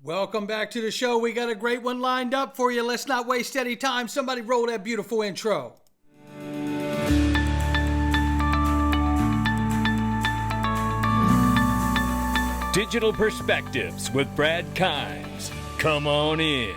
Welcome back to the show. We got a great one lined up for you. Let's not waste any time. Somebody roll that beautiful intro. Digital Perspectives with Brad Kimes. Come on in.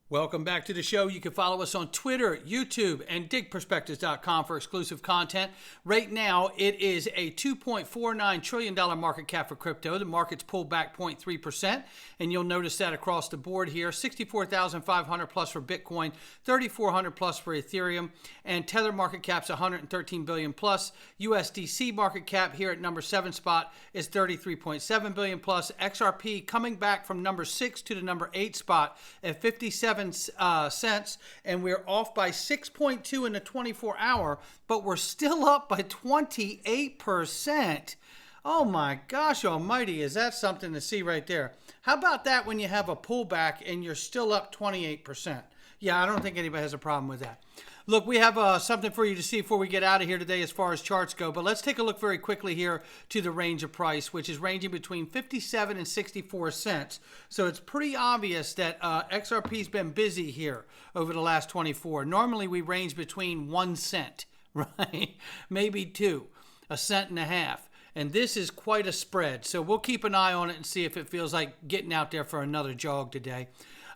Welcome back to the show. You can follow us on Twitter, YouTube, and digperspectives.com for exclusive content. Right now, it is a $2.49 trillion market cap for crypto. The market's pulled back 0.3%, and you'll notice that across the board here. 64,500 plus for Bitcoin, 3,400 plus for Ethereum, and Tether market cap's 113 billion plus. USDC market cap here at number 7 spot is 33.7 billion plus. XRP coming back from number 6 to the number 8 spot at 57 cents, and we're off by 6.2 in the 24-hour, but we're still up by 28%. Oh my gosh almighty, is that something to see right there? How about that when you have a pullback and you're still up 28%? Yeah, I don't think anybody has a problem with that. Look, we have something for you to see before we get out of here today as far as charts go, but let's take a look very quickly here to the range of price, which is ranging between 57 and 64 cents. So it's pretty obvious that XRP's been busy here over the last 24. Normally we range between 1 cent, right? Maybe 2, a cent and a half. And this is quite a spread. So we'll keep an eye on it and see if it feels like getting out there for another jog today.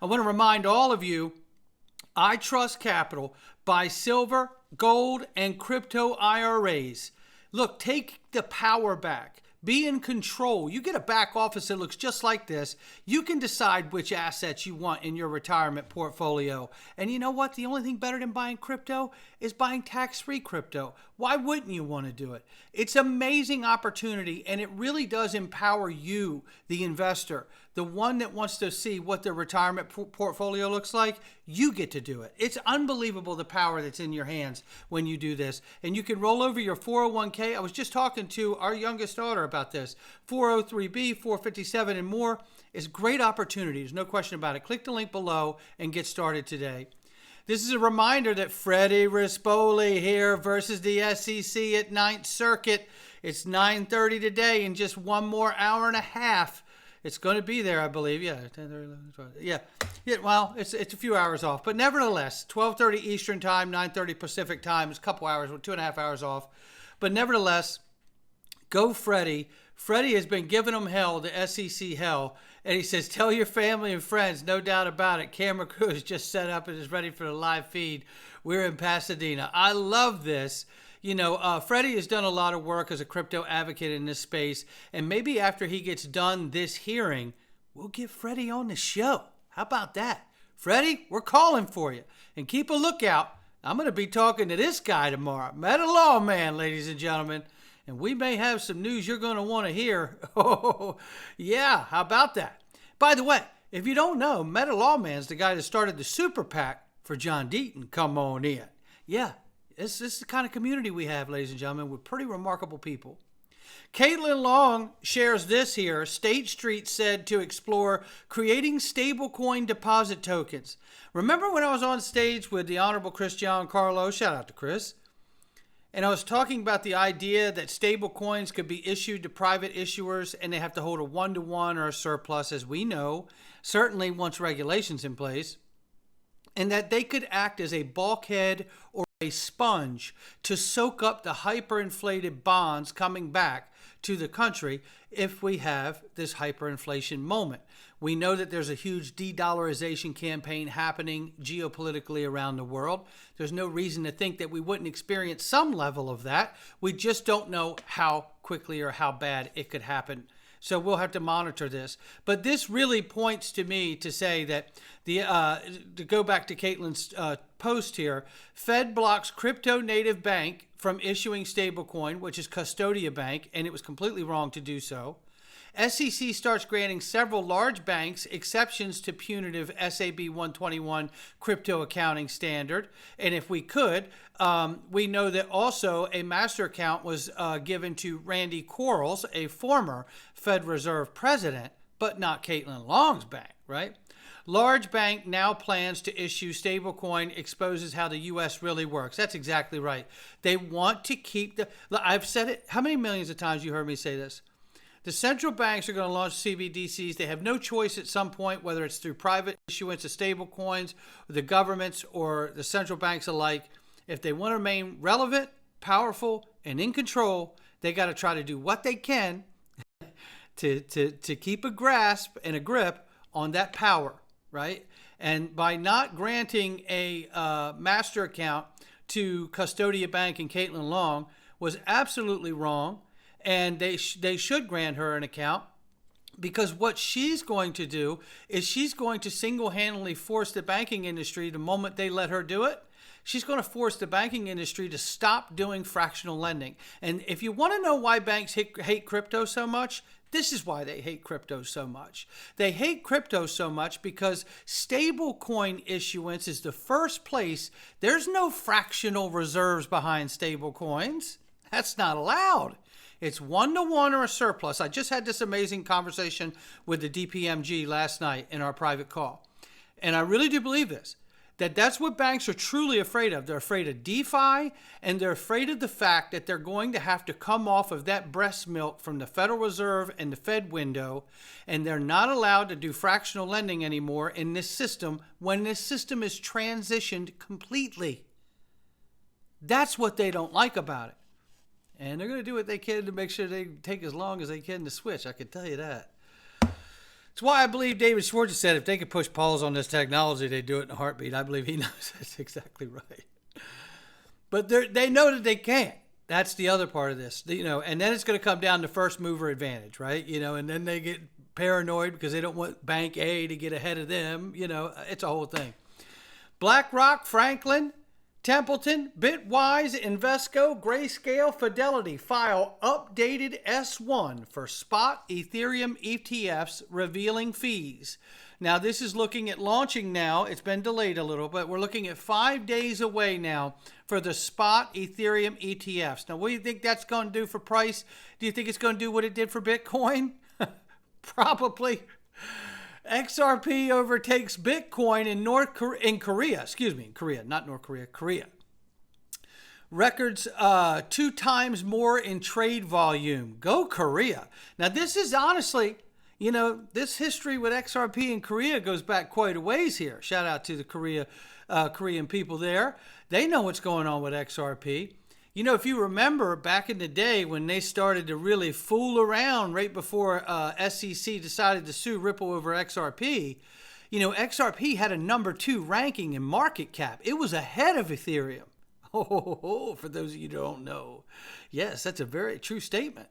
I want to remind all of you, I Trust Capital buy silver, gold, and crypto IRAs. Look, take the power back. Be in control. You get a back office that looks just like this. You can decide which assets you want in your retirement portfolio. And you know what? The only thing better than buying crypto is buying tax-free crypto. Why wouldn't you want to do it? It's an amazing opportunity, and it really does empower you, the investor, the one that wants to see what their retirement portfolio looks like. You get to do it. It's unbelievable the power that's in your hands when you do this. And you can roll over your 401k. I was just talking to our youngest daughter about this. 403b, 457, and more is great opportunity. There's no question about it. Click the link below and get started today. This is a reminder that Freddie Rispoli here versus the SEC at 9th Circuit. It's 9:30 today in just one more hour and a half. It's going to be there, I believe. Yeah, 10, 11, 12. Yeah. Well, it's a few hours off. But nevertheless, 12:30 Eastern Time, 9:30 Pacific Time. It's a couple hours, 2.5 hours off. But nevertheless, go Freddie. Freddie has been giving them hell, the SEC hell. And he says, tell your family and friends, no doubt about it. Camera crew is just set up and is ready for the live feed. We're in Pasadena. I love this. You know, Freddie has done a lot of work as a crypto advocate in this space. And maybe after he gets done this hearing, we'll get Freddie on the show. How about that? Freddie, we're calling for you. And keep a lookout. I'm going to be talking to this guy tomorrow. Meta Lawman, ladies and gentlemen. And we may have some news you're going to want to hear. Oh, yeah, how about that? By the way, if you don't know, Meta Lawman's the guy that started the super PAC for John Deaton. Come on in. Yeah, this is the kind of community we have, ladies and gentlemen. We're pretty remarkable people. Caitlin Long shares this here. State Street said to explore creating stablecoin deposit tokens. Remember when I was on stage with the Honorable Chris Giancarlo? Shout out to Chris. And I was talking about the idea that stable coins could be issued to private issuers and they have to hold a 1-to-1 or a surplus, as we know, certainly once regulations in place, and that they could act as a bulkhead or a sponge to soak up the hyperinflated bonds coming back to the country if we have this hyperinflation moment. We know that there's a huge de-dollarization campaign happening geopolitically around the world. There's no reason to think that we wouldn't experience some level of that. We just don't know how quickly or how bad it could happen. So we'll have to monitor this. But this really points to me to say that to go back to Caitlin's post here, Fed blocks crypto native bank from issuing stablecoin, which is Custodia Bank, and it was completely wrong to do so. SEC starts granting several large banks exceptions to punitive SAB 121 crypto accounting standard. And if we could, we know that also a master account was given to Randy Quarles, a former Fed Reserve president, but not Caitlin Long's bank, right? Large bank now plans to issue stablecoin, exposes how the U.S. really works. That's exactly right. They want to keep I've said it. How many millions of times you heard me say this? The central banks are going to launch CBDCs. They have no choice at some point, whether it's through private issuance of stable coins, the governments or the central banks alike. If they want to remain relevant, powerful, and in control, they got to try to do what they can to keep a grasp and a grip on that power, right? And by not granting a master account to Custodia Bank and Caitlin Long was absolutely wrong. And they should grant her an account, because what she's going to do is she's going to single-handedly force the banking industry, the moment they let her do it, she's going to force the banking industry to stop doing fractional lending. And if you want to know why banks hate crypto so much, this is why they hate crypto so much. They hate crypto so much because stable coin issuance is the first place. There's no fractional reserves behind stable coins. That's not allowed. It's 1-to-1 or a surplus. I just had this amazing conversation with the DPMG last night in our private call. And I really do believe this, that's what banks are truly afraid of. They're afraid of DeFi, and they're afraid of the fact that they're going to have to come off of that breast milk from the Federal Reserve and the Fed window, and they're not allowed to do fractional lending anymore in this system when this system is transitioned completely. That's what they don't like about it. And they're going to do what they can to make sure they take as long as they can to switch. I can tell you that. It's why I believe David Schwartz said if they could push pause on this technology, they'd do it in a heartbeat. I believe he knows that's exactly right. But they know that they can't. That's the other part of this. And then it's going to come down to first mover advantage, right? And then they get paranoid because they don't want Bank A to get ahead of them. It's a whole thing. BlackRock, Franklin, Templeton, Bitwise, Invesco, Grayscale, Fidelity file updated S1 for spot Ethereum ETFs revealing fees. Now, this is looking at launching now. It's been delayed a little, but we're looking at 5 days away now for the spot Ethereum ETFs. Now, what do you think that's going to do for price? Do you think it's going to do what it did for Bitcoin? Probably. XRP overtakes Bitcoin in Korea. Records 2 times more in trade volume. Go Korea. Now this is honestly, this history with XRP in Korea goes back quite a ways here. Shout out to the Korean people there. They know what's going on with XRP. If you remember back in the day when they started to really fool around right before SEC decided to sue Ripple over XRP, XRP had a number 2 ranking in market cap. It was ahead of Ethereum. For those of you who don't know. Yes, that's a very true statement.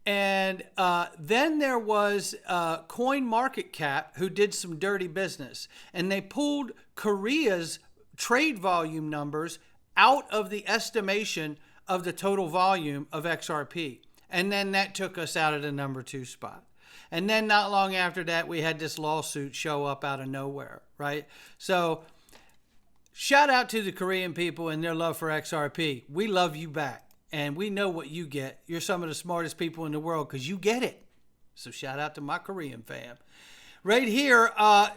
And then there was CoinMarketCap who did some dirty business. And they pulled Korea's trade volume numbers out of the estimation of the total volume of XRP. And then that took us out of the number 2 spot. And then not long after that, we had this lawsuit show up out of nowhere, right? So shout out to the Korean people and their love for XRP. We love you back, and we know what you get. You're some of the smartest people in the world because you get it. So shout out to my Korean fam. Right here,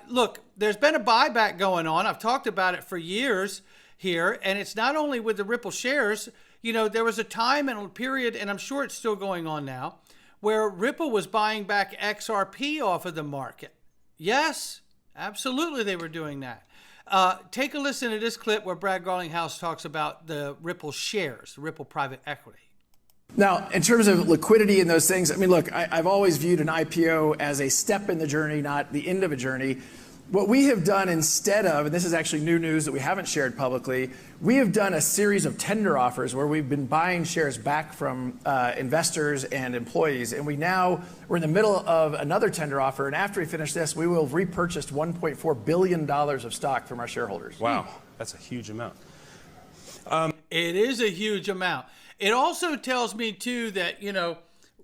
look, there's been a buyback going on. I've talked about it for years here, and it's not only with the Ripple shares. There was a time and a period, and I'm sure it's still going on now, where Ripple was buying back XRP off of the market. Yes, absolutely they were doing that. Take a listen to this clip where Brad Garlinghouse talks about the Ripple shares, the Ripple private equity. Now, in terms of liquidity and those things, look, I've always viewed an IPO as a step in the journey, not the end of a journey. What we have done instead of, and this is actually new news that we haven't shared publicly, we have done a series of tender offers where we've been buying shares back from investors and employees. And we're in the middle of another tender offer. And after we finish this, we will have repurchased $1.4 billion of stock from our shareholders. Wow, that's a huge amount. It is a huge amount. It also tells me, too, that,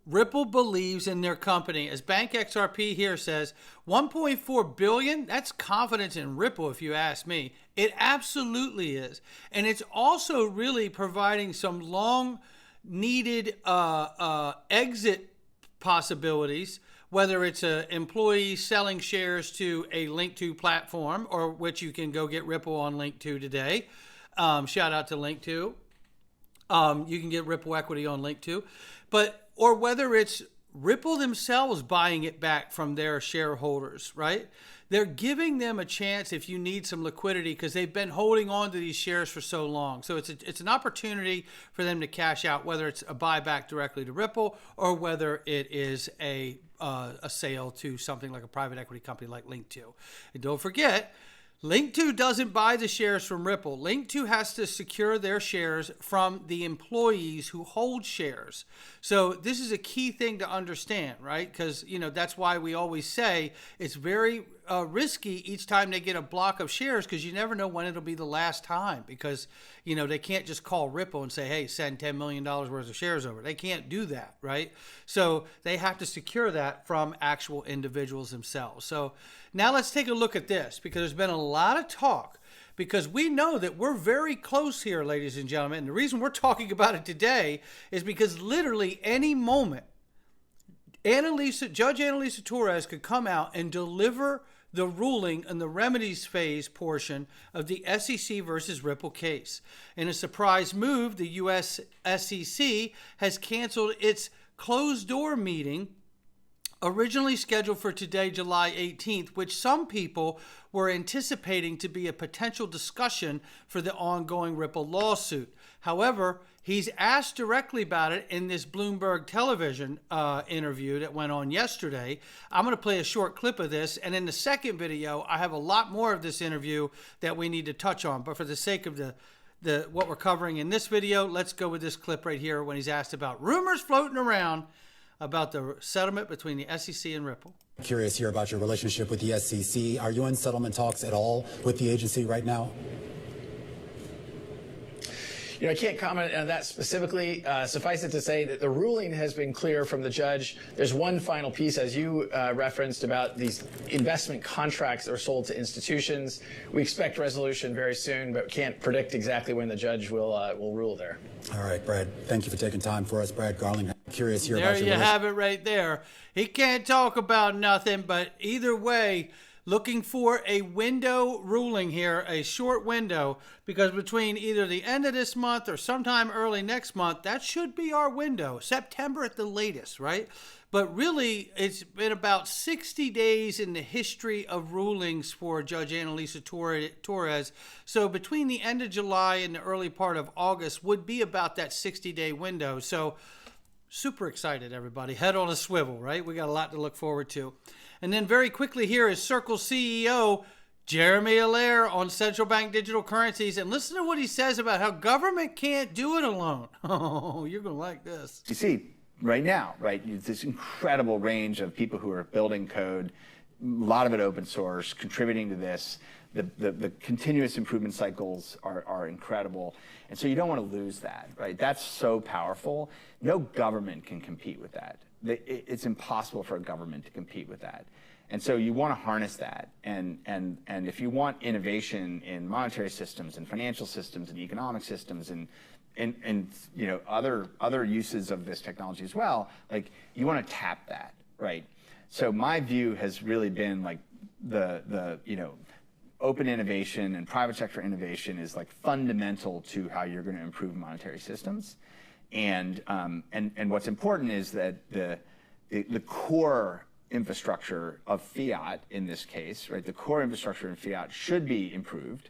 Ripple believes in their company. As Bank XRP here says, 1.4 billion, that's confidence in Ripple if you ask me. It absolutely is. And it's also really providing some long needed exit possibilities whether it's an employee selling shares to a Link2 platform, or which you can go get Ripple on Link2 today. Shout out to Link2. You can get Ripple equity on Link2, or whether it's Ripple themselves buying it back from their shareholders, right? They're giving them a chance if you need some liquidity because they've been holding on to these shares for so long. So it's an opportunity for them to cash out, whether it's a buyback directly to Ripple or whether it is a sale to something like a private equity company like Link2. And don't forget, Link2 doesn't buy the shares from Ripple. Link2 has to secure their shares from the employees who hold shares. So this is a key thing to understand, right? Because, that's why we always say it's very risky each time they get a block of shares, because you never know when it'll be the last time, because, they can't just call Ripple and say, hey, send $10 million worth of shares over. They can't do that, right? So they have to secure that from actual individuals themselves. So now let's take a look at this, because there's been a lot of talk, because we know that we're very close here, ladies and gentlemen. And the reason we're talking about it today is because literally any moment, Judge Annalisa Torres could come out and deliver the ruling in the remedies phase portion of the SEC versus Ripple case. In a surprise move, the U.S. SEC has canceled its closed-door meeting originally scheduled for today, July 18th, which some people were anticipating to be a potential discussion for the ongoing Ripple lawsuit. However, he's asked directly about it in this Bloomberg television interview that went on yesterday. I'm going to play a short clip of this, and in the second video, I have a lot more of this interview that we need to touch on. But for the sake of what we're covering in this video, let's go with this clip right here when he's asked about rumors floating around about the settlement between the SEC and Ripple. Curious here about your relationship with the SEC. Are you in settlement talks at all with the agency right now? I can't comment on that specifically. Suffice it to say that the ruling has been clear from the judge. There's one final piece, as you referenced, about these investment contracts that are sold to institutions. We expect resolution very soon, but can't predict exactly when the judge will rule there. All right, Brad, thank you for taking time for us. Brad Garling, curious here about your There you have it right there. He can't talk about nothing, but either way, looking for a window ruling here, a short window, because between either the end of this month or sometime early next month, that should be our window, September at the latest, right? But really, it's been about 60 days in the history of rulings for Judge Annalisa Torres. So between the end of July and the early part of August would be about that 60-day window. So super excited, everybody. Head on a swivel, right? We got a lot to look forward to. And then very quickly here is Circle CEO Jeremy Allaire on central bank digital currencies. And listen to what he says about how government can't do it alone. Oh, you're going to like this. You see right now, right, this incredible range of people who are building code, a lot of it open source, contributing to this. The continuous improvement cycles are incredible. And so you don't want to lose that, right? That's so powerful. No government can compete with that. It's impossible for a government to compete with that. And so you want to harness that. And if you want innovation in monetary systems and financial systems and economic systems and other uses of this technology as well, like you want to tap that, right? So my view has really been like the open innovation and private sector innovation is like fundamental to how you're going to improve monetary systems. And what's important is that the core infrastructure of fiat in this case, right? The core infrastructure in fiat should be improved,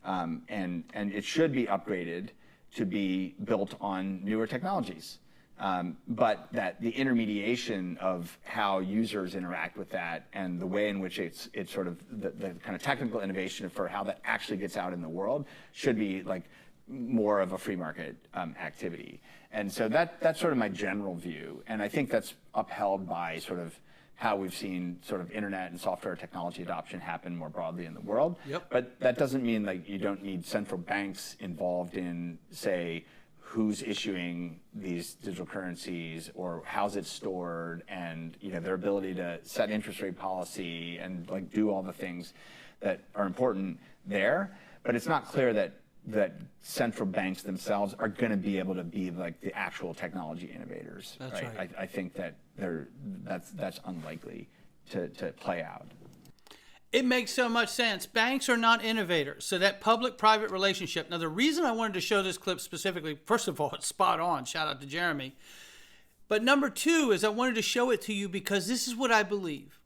and it should be upgraded to be built on newer technologies. But that the intermediation of how users interact with that and the way in which it's sort of the kind of technical innovation for how that actually gets out in the world should be like more of a free market activity. And so that's sort of my general view. And I think that's upheld by sort of how we've seen sort of internet and software technology adoption happen more broadly in the world. Yep. But that doesn't mean like you don't need central banks involved in, say, who's issuing these digital currencies or how's it stored and their ability to set interest rate policy and like do all the things that are important there. But it's not clear that that central banks themselves are going to be able to be like the actual technology innovators. That's right. I think that that's unlikely to play out. It makes so much sense. Banks are not innovators. So that public-private relationship. Now, the reason I wanted to show this clip specifically, first of all, it's spot on. Shout out to Jeremy. But number two is I wanted to show it to you because this is what I believe.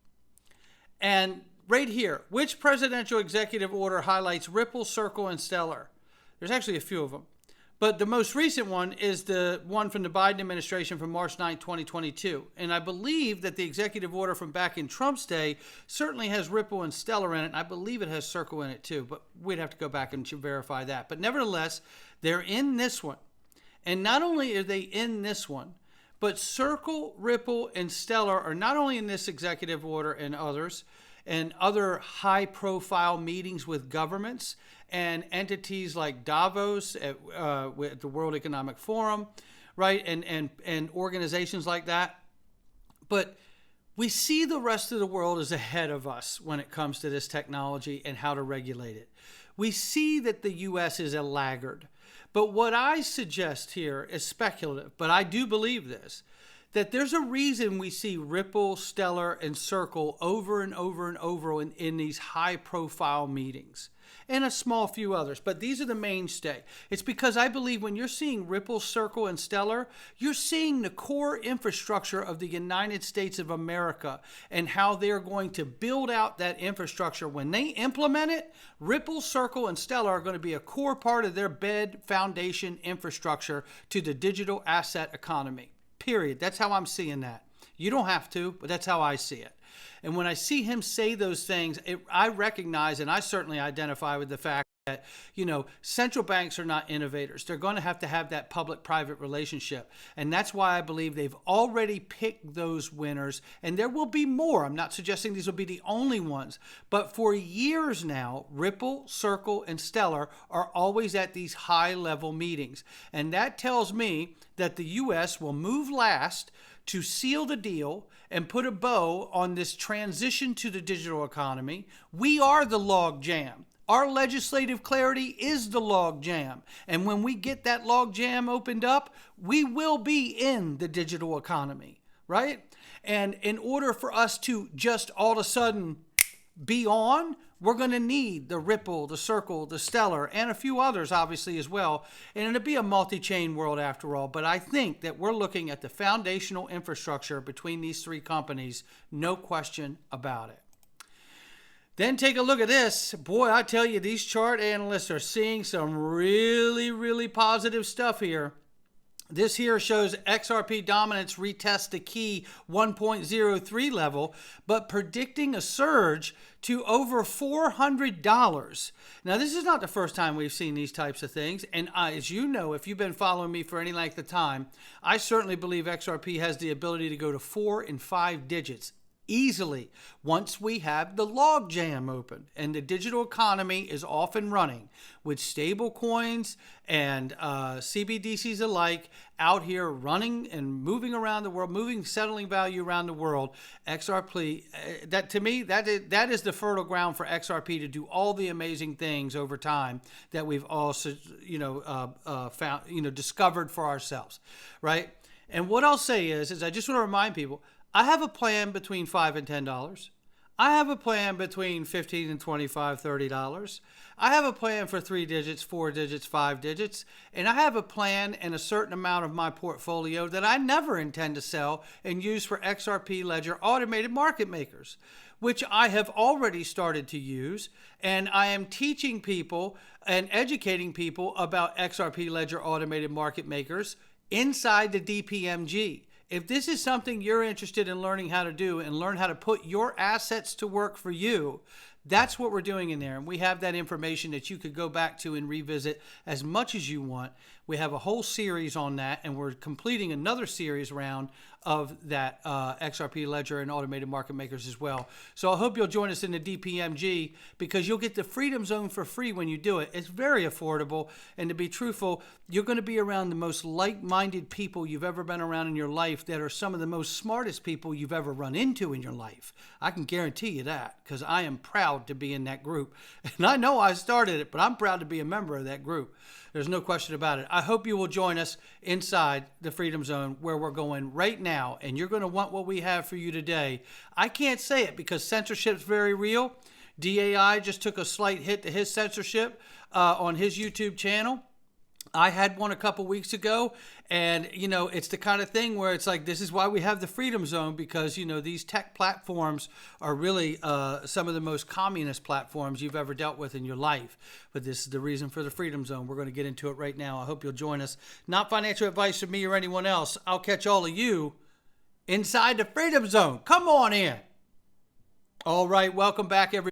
And right here, which presidential executive order highlights Ripple, Circle, and Stellar? There's actually a few of them. But the most recent one is the one from the Biden administration from March 9, 2022. And I believe that the executive order from back in Trump's day certainly has Ripple and Stellar in it. And I believe it has Circle in it too. But we'd have to go back and verify that. But nevertheless, they're in this one. And not only are they in this one, but Circle, Ripple, and Stellar are not only in this executive order and others, and other high-profile meetings with governments and entities like Davos with the World Economic Forum, right, and organizations like that. But we see the rest of the world is ahead of us when it comes to this technology and how to regulate it. We see that the U.S. is a laggard. But what I suggest here is speculative, but I do believe this, that there's a reason we see Ripple, Stellar, and Circle over and over and over in these high-profile meetings, and a small few others, but these are the mainstay. It's because I believe when you're seeing Ripple, Circle, and Stellar, you're seeing the core infrastructure of the United States of America and how they're going to build out that infrastructure. When they implement it, Ripple, Circle, and Stellar are going to be a core part of their bed foundation infrastructure to the digital asset economy. Period. That's how I'm seeing that. You don't have to, but that's how I see it. And when I see him say those things, I recognize and I certainly identify with the fact that, central banks are not innovators. They're going to have that public-private relationship. And that's why I believe they've already picked those winners. And there will be more. I'm not suggesting these will be the only ones. But for years now, Ripple, Circle, and Stellar are always at these high-level meetings. And that tells me that the U.S. will move last to seal the deal and put a bow on this transition to the digital economy. We are the log jam. Our legislative clarity is the log jam. And when we get that log jam opened up, we will be in the digital economy, right? And in order for us to just all of a sudden be on, we're going to need the Ripple, the Circle, the Stellar, and a few others, obviously, as well. And it'll be a multi-chain world after all. But I think that we're looking at the foundational infrastructure between these three companies, no question about it. Then take a look at this. Boy, I tell you, these chart analysts are seeing some really, really positive stuff here. This here shows XRP dominance retest the key 1.03 level, but predicting a surge to over $400. Now, this is not the first time we've seen these types of things. And as you know, if you've been following me for any length of time, I certainly believe XRP has the ability to go to 4 and 5 digits easily once we have the log jam open and the digital economy is off and running with stable coins and CBDCs alike out here running and moving around the world, settling value around the world. XRP, that to me, that is the fertile ground for XRP to do all the amazing things over time that we've also, found, discovered for ourselves, right? And what I'll say is I just want to remind people, I have a plan between $5 and $10. I have a plan between $15 and $25, $30. I have a plan for 3 digits, 4 digits, 5 digits. And I have a plan and a certain amount of my portfolio that I never intend to sell and use for XRP Ledger automated market makers, which I have already started to use. And I am teaching people and educating people about XRP Ledger automated market makers inside the DPMG. If this is something you're interested in learning how to do and learn how to put your assets to work for you, that's what we're doing in there. And we have that information that you could go back to and revisit as much as you want. We have a whole series on that, and we're completing another series round of that XRP Ledger and automated market makers as well. So I hope you'll join us in the DPMG because you'll get the Freedom Zone for free when you do it. It's very affordable. And to be truthful, you're going to be around the most like-minded people you've ever been around in your life that are some of the most smartest people you've ever run into in your life. I can guarantee you that because I am proud proud to be in that group. And I know I started it, but I'm proud to be a member of that group. There's no question about it. I hope you will join us inside the Freedom Zone where we're going right now, and you're going to want what we have for you today. I can't say it because censorship's very real. DAI just took a slight hit to his censorship on his YouTube channel. I had one a couple weeks ago, and, you know, it's the kind of thing where it's like, this is why we have the Freedom Zone, because, you know, these tech platforms are really some of the most communist platforms you've ever dealt with in your life. But this is the reason for the Freedom Zone. We're going to get into it right now. I hope you'll join us. Not financial advice from me or anyone else. I'll catch all of you inside the Freedom Zone. Come on in. All right, welcome back, everybody.